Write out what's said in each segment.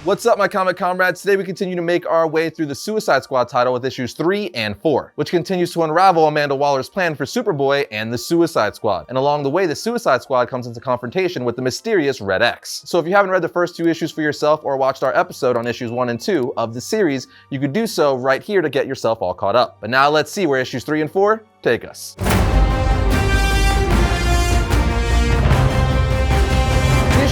What's up, my comic comrades? Today we continue to make our way through the Suicide Squad title with issues 3 and 4, which continues to unravel Amanda Waller's plan for Superboy and the Suicide Squad. And along the way, the Suicide Squad comes into confrontation with the mysterious Red X. So if you haven't read the first 2 issues for yourself or watched our episode on issues 1 and 2 of the series, you could do so right here to get yourself all caught up. But now let's see where issues 3 and 4 take us.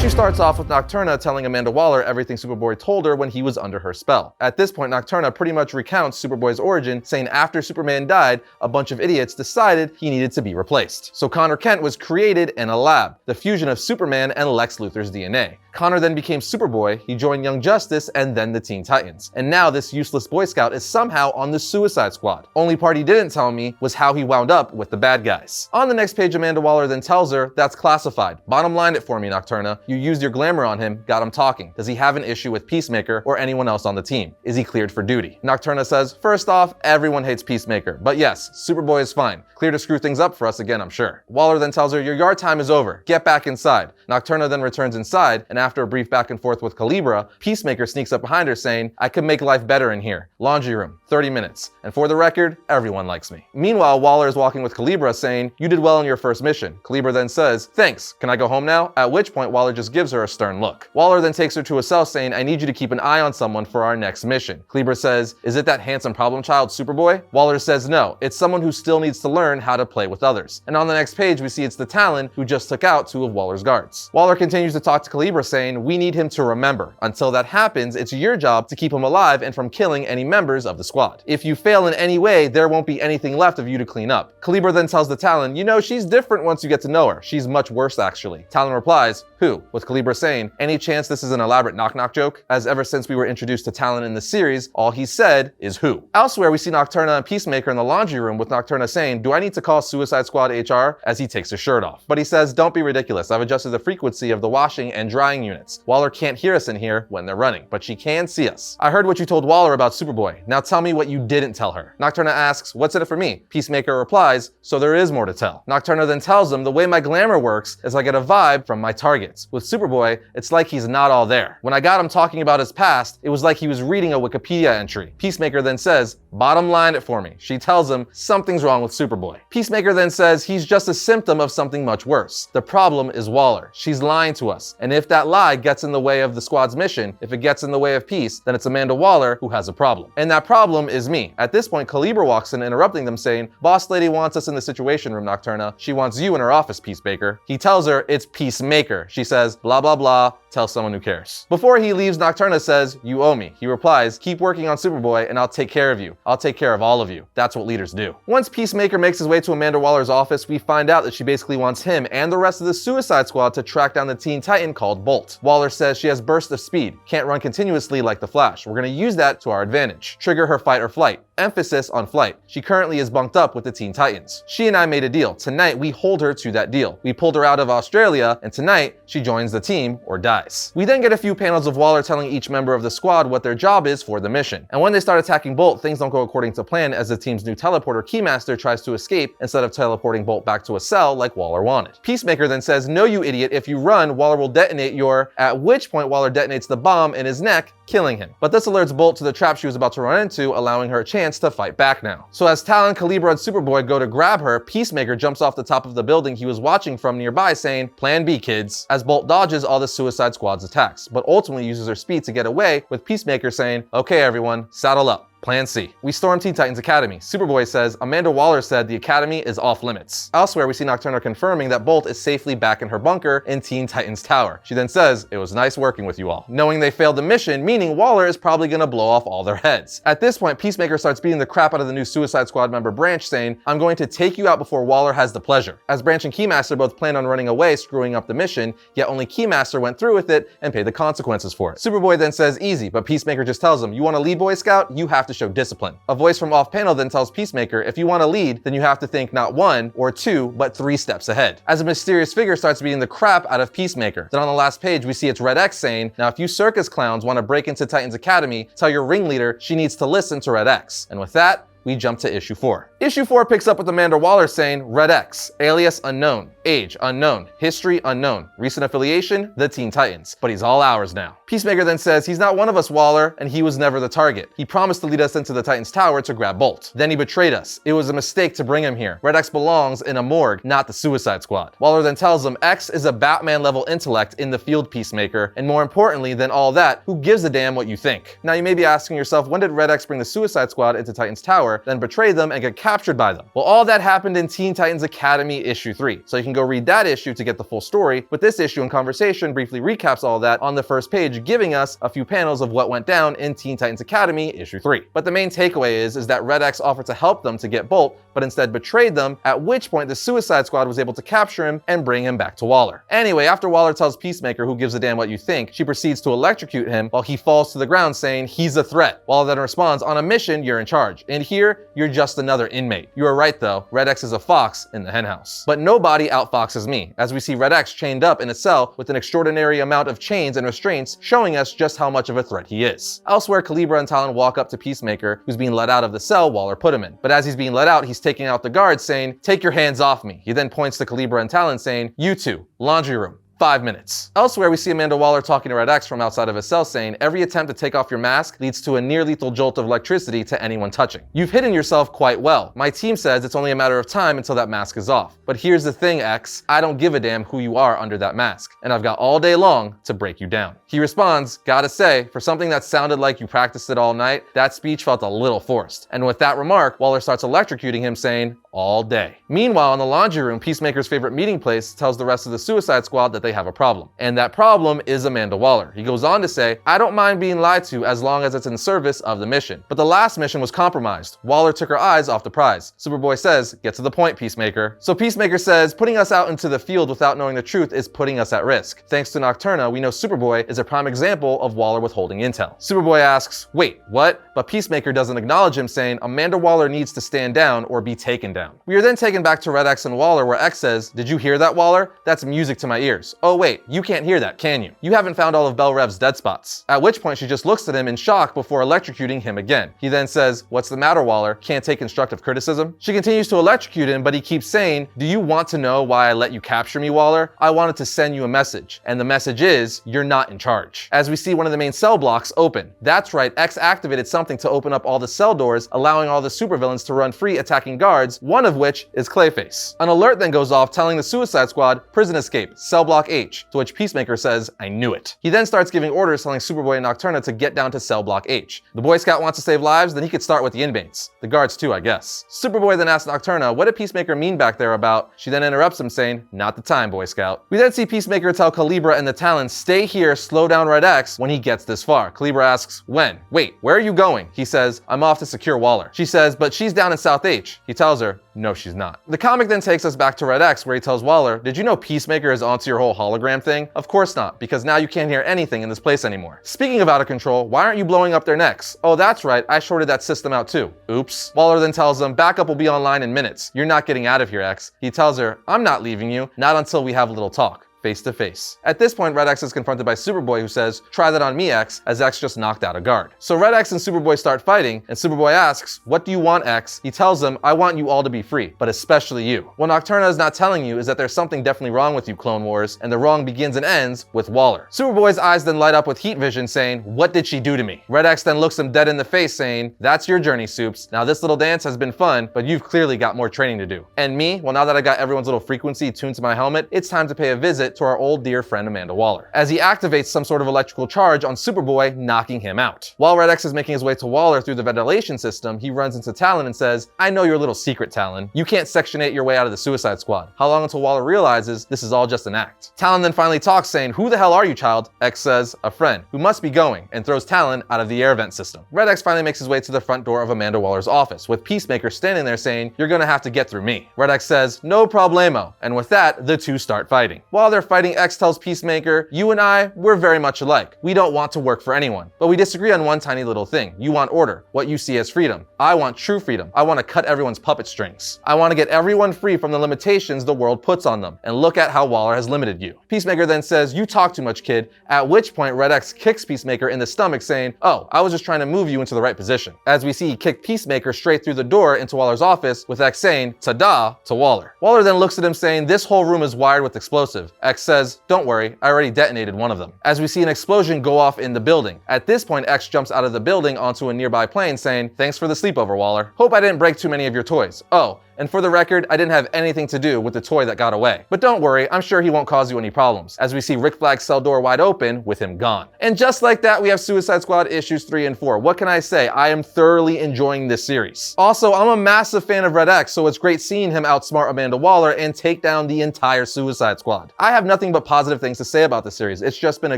She starts off with Nocturna telling Amanda Waller everything Superboy told her when he was under her spell. At this point, Nocturna pretty much recounts Superboy's origin, saying after Superman died, a bunch of idiots decided he needed to be replaced. So Connor Kent was created in a lab, the fusion of Superman and Lex Luthor's DNA. Connor then became Superboy, he joined Young Justice, and then the Teen Titans. And now this useless Boy Scout is somehow on the Suicide Squad. Only part he didn't tell me was how he wound up with the bad guys. On the next page, Amanda Waller then tells her, that's classified. Bottom line it for me, Nocturna. You used your glamour on him, got him talking. Does he have an issue with Peacemaker or anyone else on the team? Is he cleared for duty? Nocturna says, first off, everyone hates Peacemaker, but yes, Superboy is fine. Clear to screw things up for us again, I'm sure. Waller then tells her, your yard time is over. Get back inside. Nocturna then returns inside, and after a brief back and forth with Calibra, Peacemaker sneaks up behind her saying, I could make life better in here. Laundry room, 30 minutes. And for the record, everyone likes me. Meanwhile, Waller is walking with Calibra saying, you did well in your first mission. Calibra then says, thanks, can I go home now? At which point Waller just gives her a stern look. Waller then takes her to a cell saying, I need you to keep an eye on someone for our next mission. Calibra says, is it that handsome problem child Superboy? Waller says no, it's someone who still needs to learn how to play with others. And on the next page, we see it's the Talon who just took out 2 of Waller's guards. Waller continues to talk to Calibra saying, we need him to remember. Until that happens, it's your job to keep him alive and from killing any members of the squad. If you fail in any way, there won't be anything left of you to clean up. Calibra then tells the Talon, you know, she's different once you get to know her. She's much worse actually. Talon replies, who? With Calibra saying, any chance this is an elaborate knock-knock joke? As ever since we were introduced to Talon in the series, all he said is who. Elsewhere, we see Nocturna and Peacemaker in the laundry room with Nocturna saying, do I need to call Suicide Squad HR? As he takes his shirt off. But he says, don't be ridiculous. I've adjusted the frequency of the washing and drying units. Waller can't hear us in here when they're running, but she can see us. I heard what you told Waller about Superboy. Now tell me what you didn't tell her. Nocturna asks, what's in it for me? Peacemaker replies, so there is more to tell. Nocturna then tells him the way my glamour works is I get a vibe from my targets. With Superboy, it's like he's not all there. When I got him talking about his past, it was like he was reading a Wikipedia entry. Peacemaker then says, bottom line it for me. She tells him something's wrong with Superboy. Peacemaker then says he's just a symptom of something much worse. The problem is Waller. She's lying to us. And if that lie gets in the way of the squad's mission, if it gets in the way of peace, then it's Amanda Waller who has a problem. And that problem is me. At this point, Calibra walks in, interrupting them, saying, boss lady wants us in the Situation Room, Nocturna. She wants you in her office, Peacemaker. He tells her it's Peacemaker. She says, blah, blah, blah. Tell someone who cares. Before he leaves, Nocturna says, you owe me. He replies, keep working on Superboy and I'll take care of you. I'll take care of all of you. That's what leaders do. Once Peacemaker makes his way to Amanda Waller's office, we find out that she basically wants him and the rest of the Suicide Squad to track down the Teen Titan called Bolt. Waller says she has bursts of speed, can't run continuously like the Flash. We're gonna use that to our advantage. Trigger her fight or flight. Emphasis on flight. She currently is bunked up with the Teen Titans. She and I made a deal. Tonight, we hold her to that deal. We pulled her out of Australia, and tonight, she joins the team or dies. We then get a few panels of Waller telling each member of the squad what their job is for the mission. And when they start attacking Bolt, things don't go according to plan as the team's new teleporter Keymaster tries to escape instead of teleporting Bolt back to a cell like Waller wanted. Peacemaker then says, no you idiot, if you run, Waller will detonate your, at which point Waller detonates the bomb in his neck, killing him. But this alerts Bolt to the trap she was about to run into, allowing her a chance to fight back now. So as Talon, Calibra, and Superboy go to grab her, Peacemaker jumps off the top of the building he was watching from nearby saying, plan B kids, as Bolt dodges all the Suicide Squad's attacks, but ultimately uses her speed to get away, with Peacemaker saying, okay everyone, saddle up. Plan C. We storm Teen Titans Academy. Superboy says, Amanda Waller said the Academy is off limits. Elsewhere, we see Nocturna confirming that Bolt is safely back in her bunker in Teen Titans Tower. She then says, it was nice working with you all. Knowing they failed the mission, meaning Waller is probably gonna blow off all their heads. At this point, Peacemaker starts beating the crap out of the new Suicide Squad member Branch, saying, I'm going to take you out before Waller has the pleasure. As Branch and Keymaster both planned on running away, screwing up the mission, yet only Keymaster went through with it and paid the consequences for it. Superboy then says, easy, but Peacemaker just tells him, you want to lead Boy Scout? You have to show discipline. A voice from off-panel then tells Peacemaker, if you want to lead, then you have to think not 1 or 2, but 3 steps ahead. As a mysterious figure starts beating the crap out of Peacemaker. Then on the last page, we see it's Red X saying, now if you circus clowns want to break into Titans Academy, tell your ringleader she needs to listen to Red X. And with that, we jump to issue 4. Issue 4 picks up with Amanda Waller saying, Red X, alias unknown, age unknown, history unknown, recent affiliation, the Teen Titans, but he's all ours now. Peacemaker then says he's not one of us, Waller, and he was never the target. He promised to lead us into the Titans Tower to grab Bolt. Then he betrayed us. It was a mistake to bring him here. Red X belongs in a morgue, not the Suicide Squad. Waller then tells him X is a Batman-level intellect in the field, Peacemaker, and more importantly than all that, who gives a damn what you think? Now you may be asking yourself, when did Red X bring the Suicide Squad into Titans Tower, then betray them and get captured by them? Well, all that happened in Teen Titans Academy issue 3, so you can go read that issue to get the full story, but this issue in conversation briefly recaps all that on the first page, giving us a few panels of what went down in Teen Titans Academy issue 3. But the main takeaway is that Red X offered to help them to get Bolt, but instead betrayed them, at which point the Suicide Squad was able to capture him and bring him back to Waller. Anyway, after Waller tells Peacemaker who gives a damn what you think, she proceeds to electrocute him while he falls to the ground saying he's a threat. Waller then responds, on a mission, you're in charge, and here, you're just another inmate. You are right though, Red X is a fox in the henhouse. But nobody outfoxes me, as we see Red X chained up in a cell with an extraordinary amount of chains and restraints, showing us just how much of a threat he is. Elsewhere, Calibra and Talon walk up to Peacemaker, who's being let out of the cell Waller put him in. But as he's being let out, he's taking out the guards saying, take your hands off me. He then points to Calibra and Talon saying, you two, laundry room. 5 minutes. Elsewhere, we see Amanda Waller talking to Red X from outside of his cell saying, every attempt to take off your mask leads to a near-lethal jolt of electricity to anyone touching. You've hidden yourself quite well. My team says it's only a matter of time until that mask is off. But here's the thing, X, I don't give a damn who you are under that mask, and I've got all day long to break you down. He responds, gotta say, for something that sounded like you practiced it all night, that speech felt a little forced. And with that remark, Waller starts electrocuting him saying, all day. Meanwhile, in the laundry room, Peacemaker's favorite meeting place tells the rest of the Suicide Squad that they have a problem. And that problem is Amanda Waller. He goes on to say, I don't mind being lied to as long as it's in service of the mission. But the last mission was compromised. Waller took her eyes off the prize. Superboy says, get to the point, Peacemaker. So Peacemaker says, putting us out into the field without knowing the truth is putting us at risk. Thanks to Nocturna, we know Superboy is a prime example of Waller withholding intel. Superboy asks, wait, what? But Peacemaker doesn't acknowledge him, saying, Amanda Waller needs to stand down or be taken down. We are then taken back to Red X and Waller, where X says, did you hear that, Waller? That's music to my ears. Oh wait, you can't hear that, can you? You haven't found all of Belle Rev's dead spots. At which point she just looks at him in shock before electrocuting him again. He then says, what's the matter, Waller? Can't take constructive criticism? She continues to electrocute him, but he keeps saying, do you want to know why I let you capture me, Waller? I wanted to send you a message, and the message is, you're not in charge. As we see one of the main cell blocks open. That's right, X activated something to open up all the cell doors, allowing all the supervillains to run free attacking guards, one of which is Clayface. An alert then goes off telling the Suicide Squad, prison escape, cell block H, to which Peacemaker says, I knew it. He then starts giving orders telling Superboy and Nocturna to get down to cell block H. The Boy Scout wants to save lives, then he could start with the inmates. The guards too, I guess. Superboy then asks Nocturna, what did Peacemaker mean back there about? She then interrupts him saying, not the time, Boy Scout. We then see Peacemaker tell Calibra and the Talons, stay here, slow down Red X when he gets this far. Calibra asks, when? Wait, where are you going? He says, I'm off to secure Waller. She says, but she's down in South H. He tells her, no, she's not. The comic then takes us back to Red X, where he tells Waller, did you know Peacemaker is onto your whole hologram thing? Of course not, because now you can't hear anything in this place anymore. Speaking of out of control, why aren't you blowing up their necks? Oh, that's right, I shorted that system out too. Oops. Waller then tells him, backup will be online in minutes. You're not getting out of here, X. He tells her, I'm not leaving you, not until we have a little talk. Face to face. At this point, Red X is confronted by Superboy, who says, try that on me, X, as X just knocked out a guard. So Red X and Superboy start fighting, and Superboy asks, what do you want, X? He tells him, I want you all to be free, but especially you. What Nocturna is not telling you is that there's something definitely wrong with you, Clone Wars, and the wrong begins and ends with Waller. Superboy's eyes then light up with heat vision, saying, what did she do to me? Red X then looks him dead in the face, saying, that's your journey, Supes. Now this little dance has been fun, but you've clearly got more training to do. And me, well, now that I got everyone's little frequency tuned to my helmet, it's time to pay a visit to our old dear friend Amanda Waller, as he activates some sort of electrical charge on Superboy, knocking him out. While Red X is making his way to Waller through the ventilation system, he runs into Talon and says, I know your little secret, Talon. You can't Section 8 your way out of the Suicide Squad. How long until Waller realizes this is all just an act? Talon then finally talks, saying, who the hell are you, child? X says, a friend, who must be going, and throws Talon out of the air vent system. Red X finally makes his way to the front door of Amanda Waller's office, with Peacemaker standing there saying, you're gonna have to get through me. Red X says, no problemo, and with that, the two start fighting. While they're fighting, X tells Peacemaker, "You and I, we're very much alike. We don't want to work for anyone. But we disagree on one tiny little thing. You want order, what you see as freedom. I want true freedom. I want to cut everyone's puppet strings. I want to get everyone free from the limitations the world puts on them. And look at how Waller has limited you." Peacemaker then says, "You talk too much, kid," at which point Red X kicks Peacemaker in the stomach saying, "Oh, I was just trying to move you into the right position." As we see, he kicked Peacemaker straight through the door into Waller's office, with X saying, "Ta-da," to Waller. Waller then looks at him saying, "This whole room is wired with explosive." X says, "Don't worry, I already detonated one of them." As we see an explosion go off in the building. At this point, X jumps out of the building onto a nearby plane saying, "Thanks for the sleepover, Waller. Hope I didn't break too many of your toys. Oh, and for the record, I didn't have anything to do with the toy that got away. But don't worry, I'm sure he won't cause you any problems." As we see Rick Flagg's cell door wide open with him gone. And just like that, we have Suicide Squad issues 3 and 4. What can I say? I am thoroughly enjoying this series. Also, I'm a massive fan of Red X, so it's great seeing him outsmart Amanda Waller and take down the entire Suicide Squad. I have nothing but positive things to say about the series. It's just been a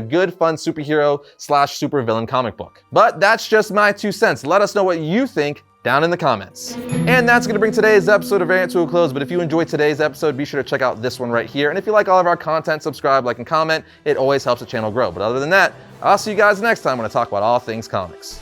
good, fun superhero / supervillain comic book. But that's just my 2 cents. Let us know what you think down in the comments. And that's going to bring today's episode of Variant to a close. But if you enjoyed today's episode, be sure to check out this one right here. And if you like all of our content, subscribe, like, and comment. It always helps the channel grow. But other than that, I'll see you guys next time when I talk about all things comics.